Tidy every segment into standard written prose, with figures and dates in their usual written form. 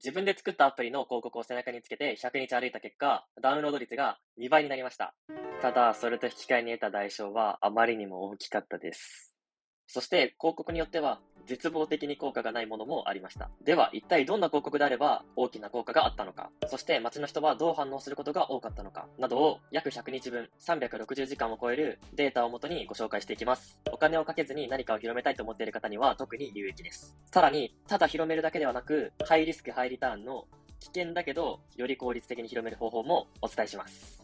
自分で作ったアプリの広告を背中につけて100日歩いた結果、ダウンロード率が2倍になりました。ただ、それと引き換えに得た代償はあまりにも大きかったです。そして広告によっては絶望的に効果がないものもありました。では一体どんな広告であれば大きな効果があったのか、そして街の人はどう反応することが多かったのかなどを約100日分360時間を超えるデータをもとにご紹介していきます。お金をかけずに何かを広めたいと思っている方には特に有益です。さらにただ広めるだけではなく、ハイリスクハイリターンの危険だけどより効率的に広める方法もお伝えします。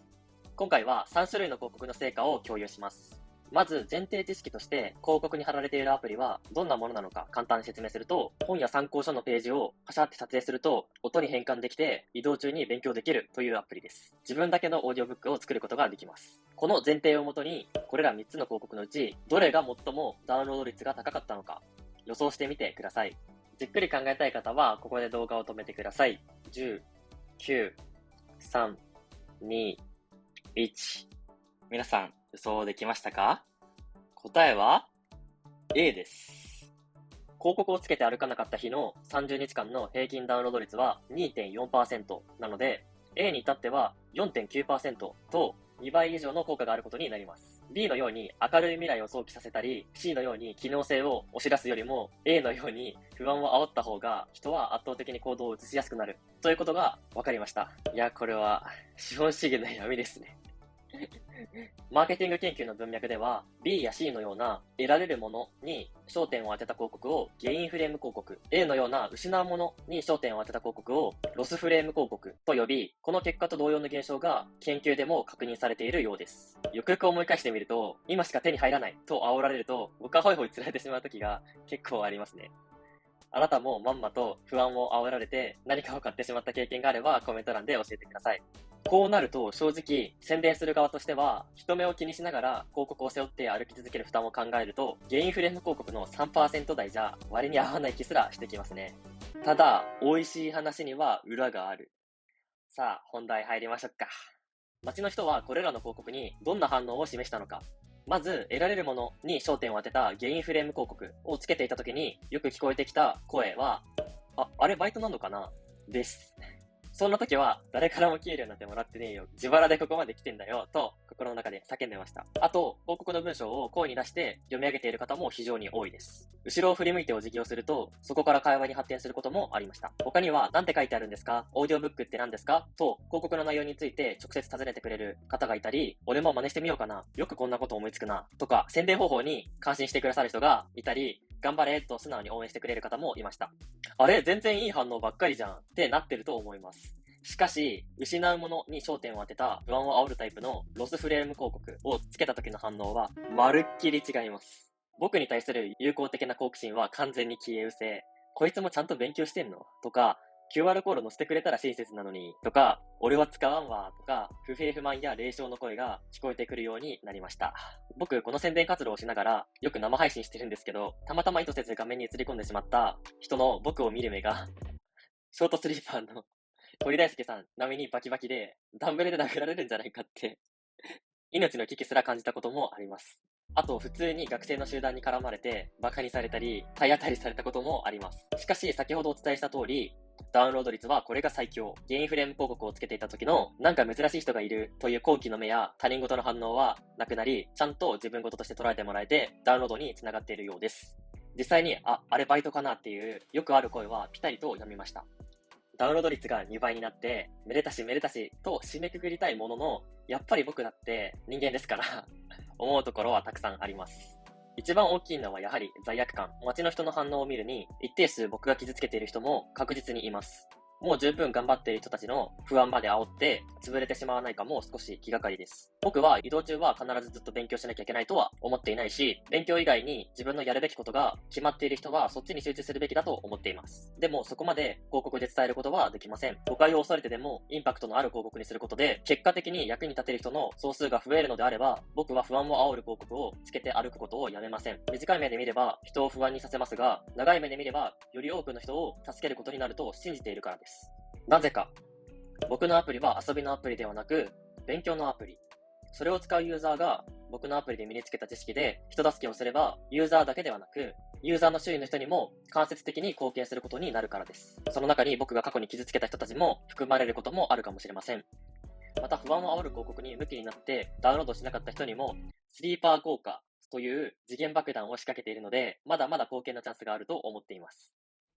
今回は3種類の広告の成果を共有します。まず前提知識として広告に貼られているアプリはどんなものなのか簡単に説明すると、本や参考書のページをパシャって撮影すると音に変換できて移動中に勉強できるというアプリです。自分だけのオーディオブックを作ることができます。この前提をもとにこれら3つの広告のうちどれが最もダウンロード率が高かったのか予想してみてください。じっくり考えたい方はここで動画を止めてください。10、9、3、2、1。皆さん予想できましたか？答えは A です。広告をつけて歩かなかった日の30日間の平均ダウンロード率は 2.4% なので、A に至っては 4.9% と2倍以上の効果があることになります。B のように明るい未来を想起させたり、C のように機能性を押し出すよりも、A のように不安を煽った方が人は圧倒的に行動を移しやすくなるということが分かりました。いや、これは資本主義の闇ですね。マーケティング研究の文脈では B や C のような得られるものに焦点を当てた広告をゲインフレーム広告、A のような失うものに焦点を当てた広告をロスフレーム広告と呼び、この結果と同様の現象が研究でも確認されているようです。よくよく思い返してみると、今しか手に入らないと煽られると僕はホイホイ釣られてしまう時が結構ありますね。あなたもまんまと不安を煽られて何かを買ってしまった経験があればコメント欄で教えてください。こうなると正直宣伝する側としては人目を気にしながら広告を背負って歩き続ける負担を考えると、ゲインフレーム広告の 3% 台じゃ割に合わない気すらしてきますね。ただ美味しい話には裏がある。さあ本題入りましょうか。街の人はこれらの広告にどんな反応を示したのか。まず得られるものに焦点を当てたゲインフレーム広告をつけていた時によく聞こえてきた声は、あれバイトなのかなです。そんな時は誰からも給料なんてもらってねえよ、自腹でここまで来てんだよと心の中で叫んでました。あと広告の文章を声に出して読み上げている方も非常に多いです。後ろを振り向いてお辞儀をするとそこから会話に発展することもありました。他には何て書いてあるんですか、オーディオブックって何ですかと広告の内容について直接尋ねてくれる方がいたり、俺も真似してみようかな、よくこんなこと思いつくなとか宣伝方法に感心してくださる人がいたり、頑張れと素直に応援してくれる方もいました。あれ全然いい反応ばっかりじゃんってなってると思います。しかし、失うものに焦点を当てた不安を煽るタイプのロスフレーム広告をつけた時の反応はまるっきり違います。僕に対する友好的な好奇心は完全に消え失せ、こいつもちゃんと勉強してんのとか、QR コード載せてくれたら親切なのにとか、俺は使わんわとか、不平不満や冷笑の声が聞こえてくるようになりました。僕、この宣伝活動をしながらよく生配信してるんですけど、たまたま意図せず画面に映り込んでしまった人の僕を見る目がショートスリーパーの鳥大輔さん並みにバキバキでダンベルで殴られるんじゃないかって命の危機すら感じたこともあります。あと普通に学生の集団に絡まれてバカにされたり体当たりされたこともあります。しかし先ほどお伝えした通り、ダウンロード率はこれが最強。ゲインフレーム広告をつけていた時のなんか珍しい人がいるという好奇の目や他人事の反応はなくなり、ちゃんと自分事として捉えてもらえてダウンロードにつながっているようです。実際にあれバイトかなっていうよくある声はピタリとやみました。ダウンロード率が2倍になって、めでたしめでたしと締めくくりたいものの、やっぱり僕だって人間ですから思うところはたくさんあります。一番大きいのはやはり罪悪感。街の人の反応を見るに、一定数僕が傷つけている人も確実にいます。もう十分頑張っている人たちの不安まで煽って潰れてしまわないかも少し気がかりです。僕は移動中は必ずずっと勉強しなきゃいけないとは思っていないし、勉強以外に自分のやるべきことが決まっている人はそっちに集中するべきだと思っています。でもそこまで広告で伝えることはできません。誤解を恐れてでもインパクトのある広告にすることで結果的に役に立てる人の総数が増えるのであれば、僕は不安を煽る広告をつけて歩くことをやめません。短い目で見れば人を不安にさせますが、長い目で見ればより多くの人を助けることになると信じているからです。なぜか、僕のアプリは遊びのアプリではなく勉強のアプリ。それを使うユーザーが僕のアプリで身につけた知識で人助けをすれば、ユーザーだけではなくユーザーの周囲の人にも間接的に貢献することになるからです。その中に僕が過去に傷つけた人たちも含まれることもあるかもしれません。また不安を煽る広告に向きになってダウンロードしなかった人にもスリーパー効果という時限爆弾を仕掛けているので、まだまだ貢献のチャンスがあると思っています。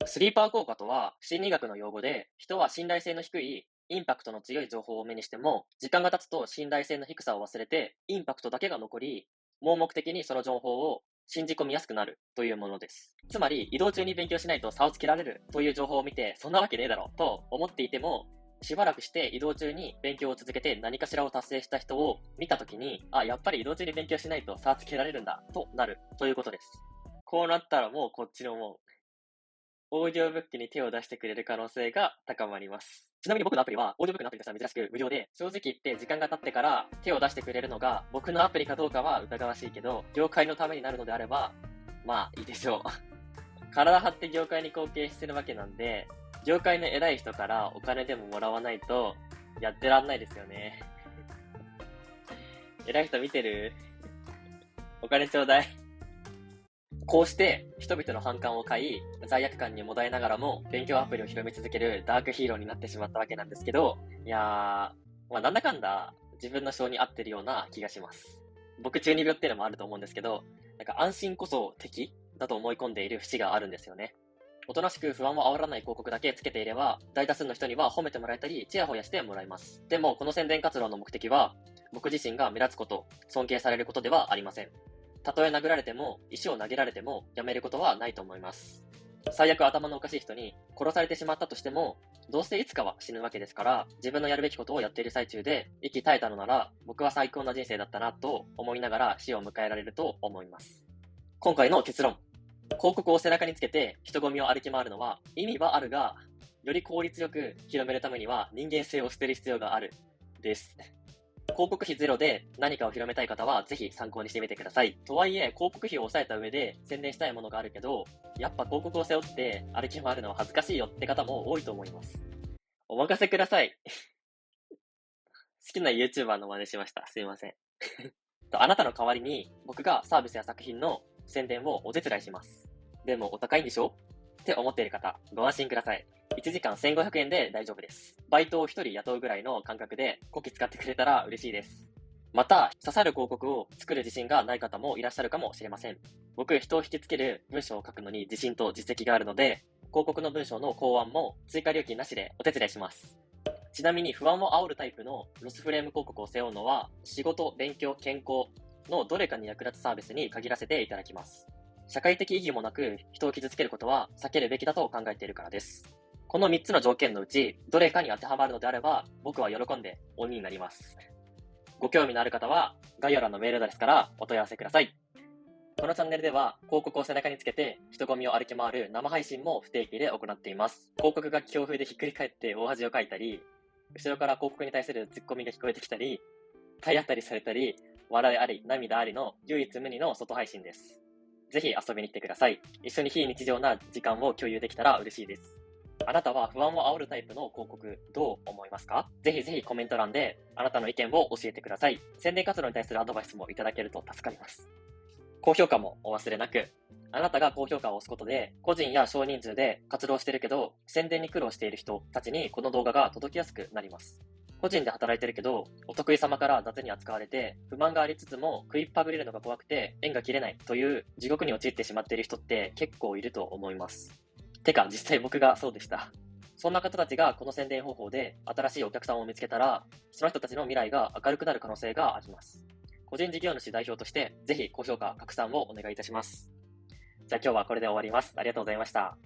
スリーパー効果とは心理学の用語で、人は信頼性の低いインパクトの強い情報を目にしても、時間が経つと信頼性の低さを忘れて、インパクトだけが残り、盲目的にその情報を信じ込みやすくなるというものです。つまり、移動中に勉強しないと差をつけられるという情報を見て、そんなわけねえだろと思っていても、しばらくして移動中に勉強を続けて何かしらを達成した人を見たときに、やっぱり移動中に勉強しないと差をつけられるんだとなるということです。こうなったらもうこっちのもん。オーディオブックに手を出してくれる可能性が高まります。ちなみに僕のアプリは、オーディオブックのアプリとしては珍しく無料で、正直言って時間が経ってから手を出してくれるのが、僕のアプリかどうかは疑わしいけど、業界のためになるのであれば、まあいいでしょう。体張って業界に貢献してるわけなんで、業界の偉い人からお金でももらわないと、やってらんないですよね。偉い人見てる？お金ちょうだい。こうして人々の反感を買い、罪悪感にもだえながらも勉強アプリを広め続けるダークヒーローになってしまったわけなんですけど、なんだかんだ自分の性に合ってるような気がします。僕中二病っていうのもあると思うんですけど、安心こそ敵だと思い込んでいる節があるんですよね。おとなしく不安を煽らない広告だけつけていれば、大多数の人には褒めてもらえたり、チヤホヤしてもらえます。でも、この宣伝活動の目的は、僕自身が目立つこと、尊敬されることではありません。たとえ殴られても、石を投げられても、やめることはないと思います。最悪頭のおかしい人に殺されてしまったとしても、どうせいつかは死ぬわけですから、自分のやるべきことをやっている最中で、息絶えたのなら、僕は最高な人生だったなと思いながら死を迎えられると思います。今回の結論。広告を背中につけて人混みを歩き回るのは意味はあるが、より効率よく広めるためには人間性を捨てる必要があるです。広告費ゼロで何かを広めたい方はぜひ参考にしてみてください。とはいえ、広告費を抑えた上で宣伝したいものがあるけど、やっぱ広告を背負って歩き回るのは恥ずかしいよって方も多いと思います。お任せください。好きな YouTuber の真似しました。すいません。あなたの代わりに僕がサービスや作品の宣伝をお手伝いします。でもお高いんでしょって思っている方、ご安心ください。1時間1500円で大丈夫です。バイトを1人雇うぐらいの感覚でこき使ってくれたら嬉しいです。また、刺さる広告を作る自信がない方もいらっしゃるかもしれません。僕、人を引きつける文章を書くのに自信と実績があるので、広告の文章の考案も追加料金なしでお手伝いします。ちなみに不安を煽るタイプのロスフレーム広告を背負うのは、仕事、勉強、健康のどれかに役立つサービスに限らせていただきます。社会的意義もなく人を傷つけることは避けるべきだと考えているからです。この3つの条件のうち、どれかに当てはまるのであれば、僕は喜んで鬼になります。ご興味のある方は、概要欄のメールアドレスからお問い合わせください。このチャンネルでは、広告を背中につけて人混みを歩き回る生配信も不定期で行っています。広告が強風でひっくり返って大恥をかいたり、後ろから広告に対するツッコミが聞こえてきたり、体当たりされたり、笑いあり、涙ありの唯一無二の外配信です。ぜひ遊びに来てください。一緒に非日常な時間を共有できたら嬉しいです。あなたは不安を煽るタイプの広告どう思いますか？ぜひぜひコメント欄であなたの意見を教えてください。宣伝活動に対するアドバイスもいただけると助かります。高評価もお忘れなく。あなたが高評価を押すことで、個人や少人数で活動しているけど、宣伝に苦労している人たちにこの動画が届きやすくなります。個人で働いてるけど、お得意様から雑に扱われて、不満がありつつも食いっぱぐれるのが怖くて、縁が切れないという地獄に陥ってしまっている人って結構いると思います。てか、実際僕がそうでした。そんな方たちがこの宣伝方法で新しいお客さんを見つけたら、その人たちの未来が明るくなる可能性があります。個人事業主代表として、ぜひ高評価、拡散をお願いいたします。じゃあ今日はこれで終わります。ありがとうございました。